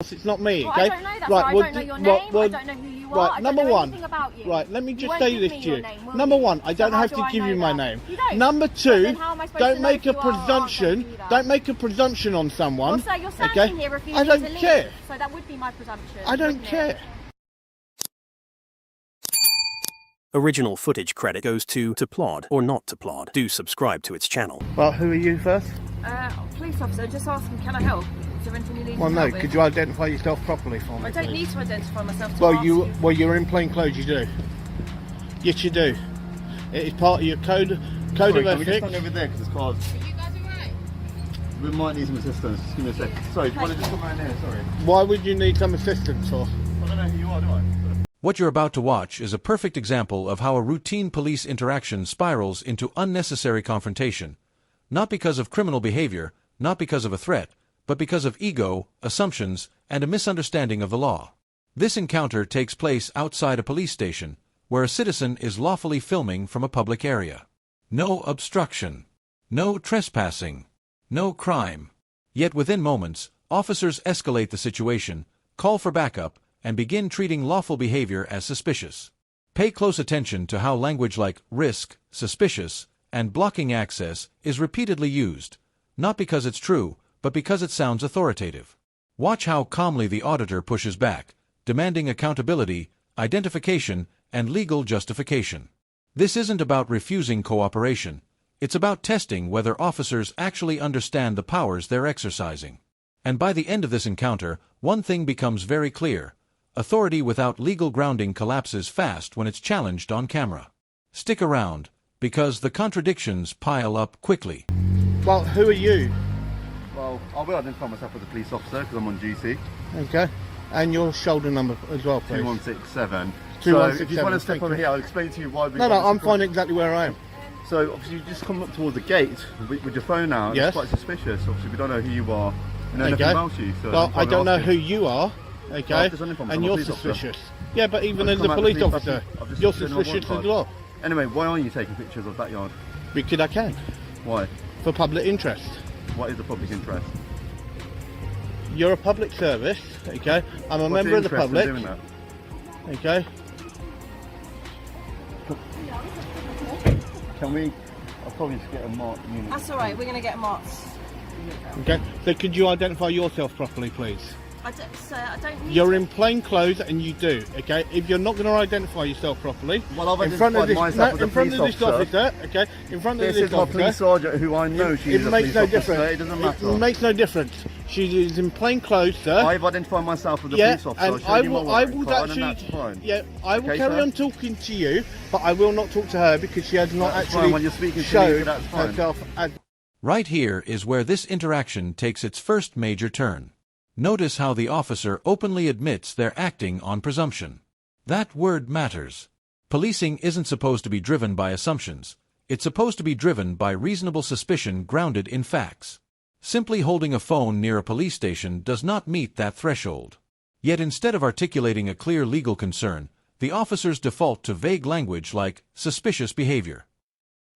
It's not me, Well, okay? I don't know that, right, I don't know your name, I don't know who you are, right, I don't number know one, anything about you. Right, let me You just won't say give this me to your you. name, will Number you? one, I don't how have do to I give know you my that? name. You don't. Number Well, two, then how am I supposed don't to know make if a you are or aren't presumption. going to do that? Don't make a presumption on someone. Well, sir, you're standing okay? here refusing I don't to leave, care. so that would be my presumption. I don't wouldn't it? care. Original footage credit goes to Plod or not to Plod. Do subscribe to its channel. Well, who are you first? Police officer, just asking, can I help? Is there anything you need Well, to no. help with? Could you identify yourself properly for me? I don't please? need to identify myself to Well, ask you. well, you're in plain clothes. You do. Yes, you do. It is part of your code of Can we just ethics. stand over there because it's cards? Are you guys alright? We might need some assistance. Just give me a sec. Sorry, do you want to just come around here? Sorry. Why would you need some assistance for? I don't know who you are, do I? What you're about to watch is a perfect example of how a routine police interaction spirals into unnecessary confrontation, not because of criminal behavior, not because of a threat, but because of ego, assumptions, and a misunderstanding of the law. This encounter takes place outside a police station, where a citizen is lawfully filming from a public area. No obstruction. No trespassing. No crime. Yet within moments, officers escalate the situation, call for backup, and begin treating lawful behavior as suspicious. Pay close attention to how language like risk, suspicious, and blocking access is repeatedly used, not because it's true, but because it sounds authoritative. Watch how calmly the auditor pushes back, demanding accountability, identification, and legal justification. This isn't about refusing cooperation. It's about testing whether officers actually understand the powers they're exercising. And by the end of this encounter, one thing becomes very clear. Authority without legal grounding collapses fast when it's challenged on camera. Stick around, because the contradictions pile up quickly. Well, who are you? Well, I will identify myself as a police officer because I'm on duty. Okay. And your shoulder number as well, please. 2167. 2167, So if you want to step thank over you. here, I'll explain to you why we... No, I'm fine exactly where I am. So obviously you just come up towards the gate with your phone out. Yes. It's quite suspicious. Obviously we don't know who you are. We know nothing Okay. about you. So Well, I don't know who asking. you are, okay? Well, I've just done it. And I'm a you're police officer. suspicious. Yeah, but even I've as a come out police the police- officer, I've just you're done my warrant suspicious card. as well. Anyway, why aren't you taking pictures of that yard? Because I can, Why? for public interest. What is the public interest? You're a public service, okay? I'm a What's member of the interest in public, doing that? okay? Can we... I'll probably just get a marked unit. That's alright, we're going to get marks. Okay, so could you identify yourself properly, please? Sir, I don't need You're to... in plain clothes and you do, okay? If you're not going to identify yourself properly, Well, I've in front of identified this, myself as a in front police of this officer. officer, okay? In front of This this is my officer, police sergeant who I know she is a police officer. difference. It doesn't matter. It makes no difference. She is in plain clothes, sir. I've identified myself as a Yeah, police officer. and I'll show you my I warrant will card and actually, that's fine. yeah, I will Okay, carry sir? on talking to you, but I will not talk to her because she has not That's fine. actually When you're speaking to me, showed that's fine. herself as. Right here is where this interaction takes its first major turn. Notice how the officer openly admits they're acting on presumption. That word matters. Policing isn't supposed to be driven by assumptions. It's supposed to be driven by reasonable suspicion grounded in facts. Simply holding a phone near a police station does not meet that threshold. Yet instead of articulating a clear legal concern, the officers default to vague language like suspicious behavior.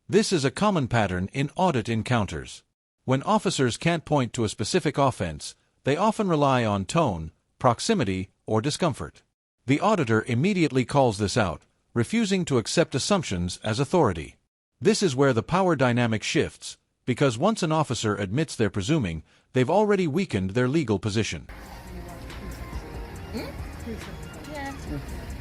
This is a common pattern in audit encounters. When officers can't point to a specific offense, they often rely on tone, proximity, or discomfort. The auditor immediately calls this out, refusing to accept assumptions as authority. This is where the power dynamic shifts, because once an officer admits they're presuming, they've already weakened their legal position. Yeah.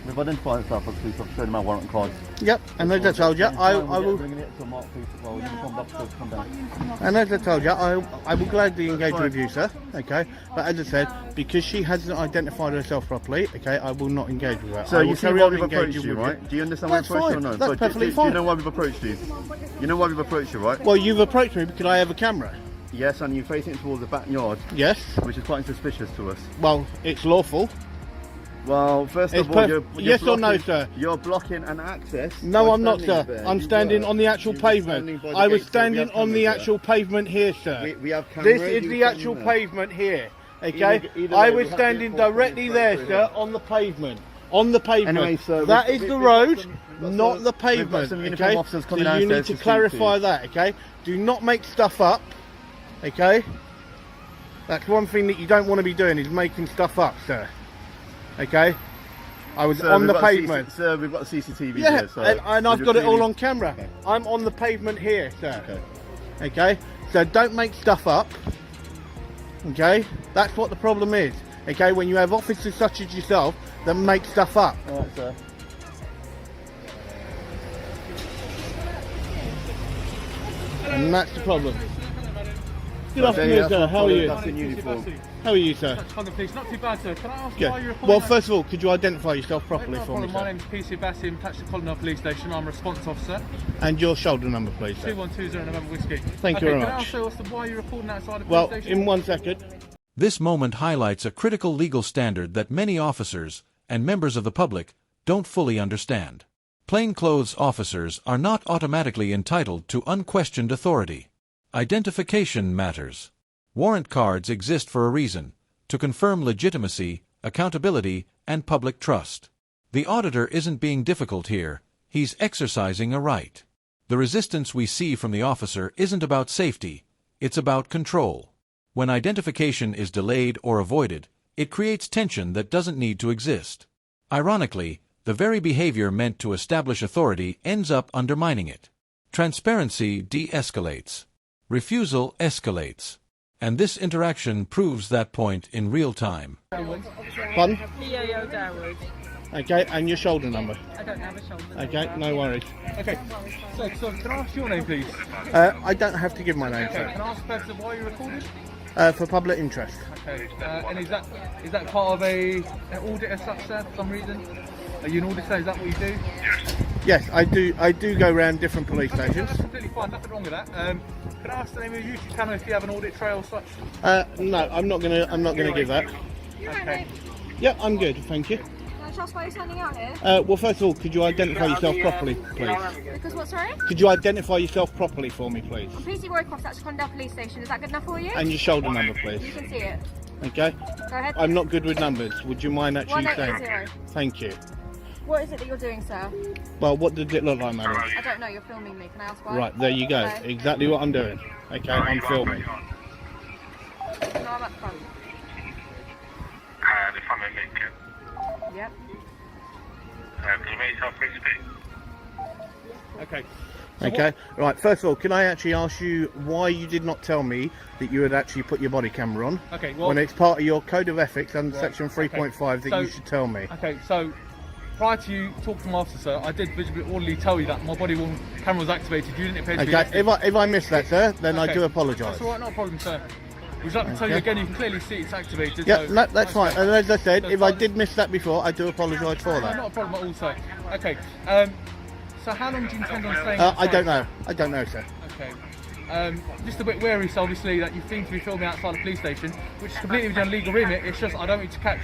We've identified ourselves as police officer, showing my warrant card. Yep, and as I told you, I will. Bringing it to a marked police. Well, uniformed officers come down. And as I told you, I will gladly engage with you, sir. Okay, but as I said, because she hasn't identified herself properly, okay, I will not engage with her. So I you will see carry why on we've approached engaging you, with right? Do you understand why we've That's approached you or fine. no? That's So perfectly do you fine. know why we've approached you? You know why we've approached you, right? Well, you've approached me because I have a camera. Yes, and you're facing towards the backyard, Yes. which is quite suspicious to us. Well, it's lawful. Well, first It's of all, perf- you're yes or no, blocking- sir? You're blocking an access. No, by I'm not, sir. standing there. I'm You standing were. on the actual You were standing pavement. by the I was gate, so we standing have on the cameras actual pavement here, sir. there. We have cameras. This is you the were actual standing there. pavement here. Okay, Either I way, was we have standing vehicles directly coming there, through sir, here. on the pavement. On the pavement. Anyway, sir, that we've- is the we've got road, some- we've got not some- the we've got pavement. some uniformed Okay, officers so coming you need downstairs to to speak to clarify you. that. Okay, do not make stuff up. Okay, That's one thing that you don't want to be doing, is making stuff up, sir. Okay? I was Sir, on the we've got pavement. Sir, we've got the CCTV Yeah, here. So and I've got it all clearly- on camera. Okay. I'm on the pavement here, sir. Okay. Okay? So don't make stuff up. Okay? That's what the problem is. Okay? When you have officers such as yourself that make stuff up. All right, sir. And that's the problem. Good There afternoon, you sir. are. How are you? That's in uniform. How are you, sir? Conduct police, not too bad, sir. Can I ask why Good. you're Well, first of all, could you identify yourself properly no for me, problem. My sir? name is PC Basim, attached to Colonel Police Station. I'm a response officer. And your shoulder number, please, sir. 2120 November Whiskey. Thank you very Can I much. ask, sir, why you're reporting outside the Well, police station? in 1 second. This moment highlights a critical legal standard that many officers and members of the public don't fully understand. Plainclothes officers are not automatically entitled to unquestioned authority. Identification matters. Warrant cards exist for a reason, to confirm legitimacy, accountability, and public trust. The auditor isn't being difficult here, he's exercising a right. The resistance we see from the officer isn't about safety, it's about control. When identification is delayed or avoided, it creates tension that doesn't need to exist. Ironically, the very behavior meant to establish authority ends up undermining it. Transparency de-escalates. Refusal escalates. And this interaction proves that point in real time. Pardon? PAO Darwood. Okay, and your shoulder number. I don't have a shoulder. Okay, no worries. Okay, so can I ask your name, please? I don't have to give my name, Okay, sir. can I ask first of why you're recorded? For public interest. Okay, and is that part of an audit as such, sir, for some reason? Are you an auditor? Is that what you do? Yes, I do go around different police stations. That's completely fine, nothing wrong with that. Can I ask the name of your YouTube channel if you have an audit trail as such? No, I'm not gonna give that. Okay. Yeah, I'm good, thank you. Can I just ask why you're standing out here? Well, first of all, could you identify yourself properly, please? Because what, sorry? Could you identify yourself properly for me, please? I'm PC Roycroft, that's Condell Police Station. Is that good enough for you? And your shoulder number, You please. can see it. Okay? Go ahead. I'm not good with numbers. Would you mind actually saying? 1880. Thank you. What is it that you're doing, sir? Well, what did it look like, madam? I don't know, you're filming me. Can I ask why? Right, there you go. Okay. Exactly what I'm doing. Okay, I'm filming. No, I'm at the front. If I'm in Lincoln, Yep. can you make yourself free to speak? Okay. Okay, right, first of all, can I actually ask you why you did not tell me that you had actually put your body camera on? Okay, well, When it's part of your code of ethics under Right, section 3.5 that so- you should tell me. Okay, so prior to you talking to my officer, sir, I did visibly orderly tell you that my body worn camera was activated. You didn't appear to be Okay, listening. if I missed that, sir, then I Okay. do apologise. That's all right, not a problem, sir. Would you like to tell you Okay. again? You can clearly see it's activated. Yeah, so no, that's fine. And as I said, That's if I fine. did miss that before, I do apologise for No, that. not a problem at all, sir. Okay. So how long do you intend on staying? I outside? don't know. I don't know, sir. Okay. Just a bit wary, so obviously, that you seem to be filming outside the police station, which is completely within legal remit. It's just I don't need to catch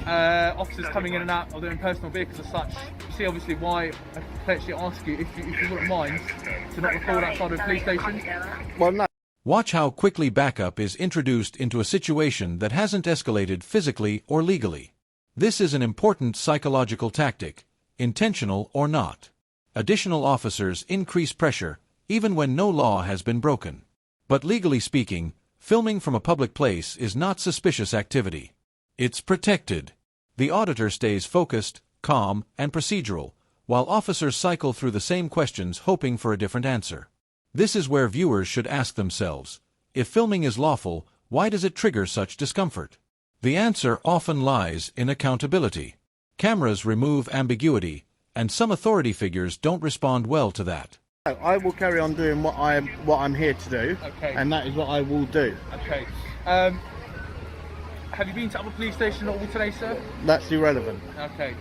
officers coming in and out of their own personal vehicles as such. You see, obviously, why I potentially ask you if you wouldn't mind to not record outside of the police station. Well, no. Watch how quickly backup is introduced into a situation that hasn't escalated physically or legally. This is an important psychological tactic, intentional or not. Additional officers increase pressure, even when no law has been broken. But legally speaking, filming from a public place is not suspicious activity. It's protected. The auditor stays focused, calm, and procedural, while officers cycle through the same questions hoping for a different answer. This is where viewers should ask themselves, if filming is lawful, why does it trigger such discomfort? The answer often lies in accountability. Cameras remove ambiguity, and some authority figures don't respond well to that. I will carry on doing what I'm here to do, Okay. and that is what I will do. Okay. Have you been to other police station at all today, sir? That's irrelevant. Okay.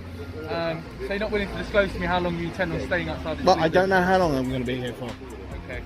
So you're not willing to disclose to me how long you intend on staying outside the But police I don't station? know how long I'm going to be here for. Okay.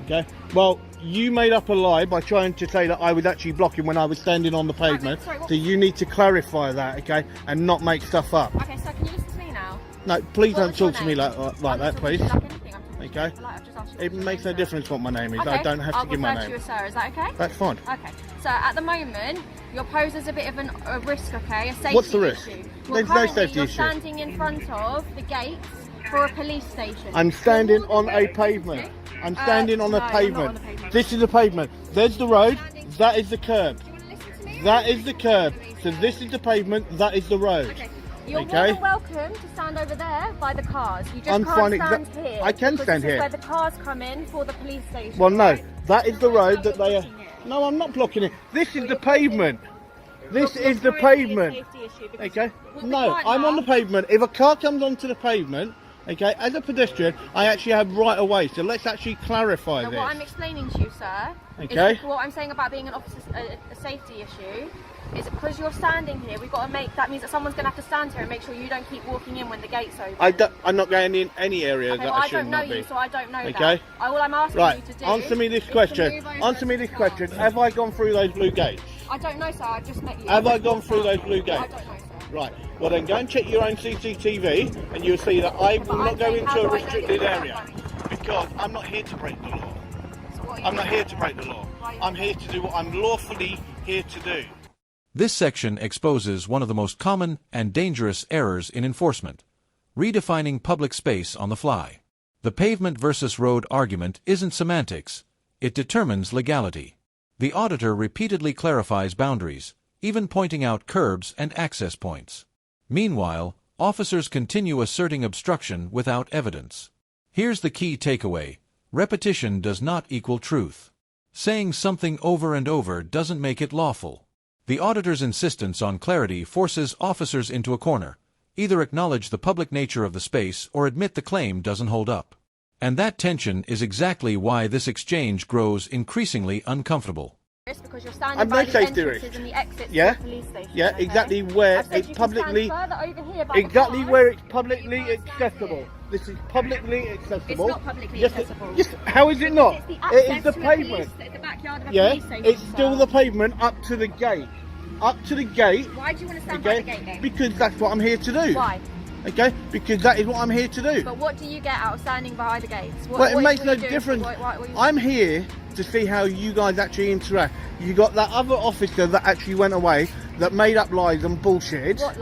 Okay. Well, you made up a lie by trying to say that I was actually blocking when I was standing on the pavement. sorry, what- So you need to clarify that, okay, and not make stuff up. Okay, so can you listen to me now? No, please What don't was your talk to me name? like that, I'm please. talking to you like anything, I'm talking to Okay. you like I've just asked you It what's your makes no name, difference what my name is. sir. I don't have to I'll give my refer to you name. as sir, is that okay? That's fine. Okay, so at the moment, you're posed as a bit of a risk, okay? A safety What's the risk? issue. There's no currently safety you're issue. standing in front of the gates for a police station. I'm standing You're more on than a welcome to pavement. listen to me. I'm standing on no, a you're not pavement. on the pavement. This is the pavement. There's the road. That is the curb. Do you want to listen That is the curb. So this is the pavement, that is the road. Okay. You're more Okay. than welcome to stand over there by the cars. You just I'm can't finding stand that- here. I can because stand this here. is where the cars come in for the police station. Well, no, right? that is the road that they are. No, I'm not blocking it. This is the pavement. This is the pavement. Okay? No, I'm on the pavement. If a car comes onto the pavement, okay, as a pedestrian, I actually have right of way. So let's actually clarify So this. what I'm explaining to you, sir, Okay. is what I'm saying about being an officer, a safety issue, is because you're standing here, we've got to make, that means that someone's going to have to stand here and make sure you don't keep walking in when the gate's open. I'm not going in any area Okay, that well, I I should don't know not you, be. so I don't know Okay. that. All I'm asking Right, you to do answer me this is to question. move over Answer me to this the question. car. Have I gone through those blue gates? I don't know, sir, I've just met you. Have I gone through those blue I gates? don't know, sir. Right. Well, then go and check your own CCTV, and you'll see that I will But not I'm go saying, into how a do I know restricted you're area not? because I'm not here to break the law. So what are you I'm not doing? here to break the law. I'm here to do what I'm lawfully here to do. This section exposes one of the most common and dangerous errors in enforcement: redefining public space on the fly. The pavement versus road argument isn't semantics, it determines legality. The auditor repeatedly clarifies boundaries, even pointing out curbs and access points. Meanwhile, officers continue asserting obstruction without evidence. Here's the key takeaway: repetition does not equal truth. Saying something over and over doesn't make it lawful. The auditor's insistence on clarity forces officers into a corner: either acknowledge the public nature of the space or admit the claim doesn't hold up. And that tension is exactly why this exchange grows increasingly uncomfortable. Because you're standing I'm by no the safety entrances risk. and the exits Yeah? to the police station. Yeah, okay? exactly where I've said it's you can stand publicly- further over here by the Exactly cars. where it's publicly You can't stand accessible. here. This is publicly accessible. It's not publicly Yes, accessible. Yes, how is it not? It's the It access is the to pavement. the backyard of a Yeah, police station, it's still sir. the pavement up to the gate. Up to the gate. Why do you want to stand by the Okay? gate then? Because that's what I'm here to do. Why? Okay? Because that is what I'm here to do. But what do you get out of standing behind the gates? What, Well, it what makes are no you doing? difference. What are you I'm here to see how you guys actually interact. You got that other officer that actually went away, that made up lies and bullshit. What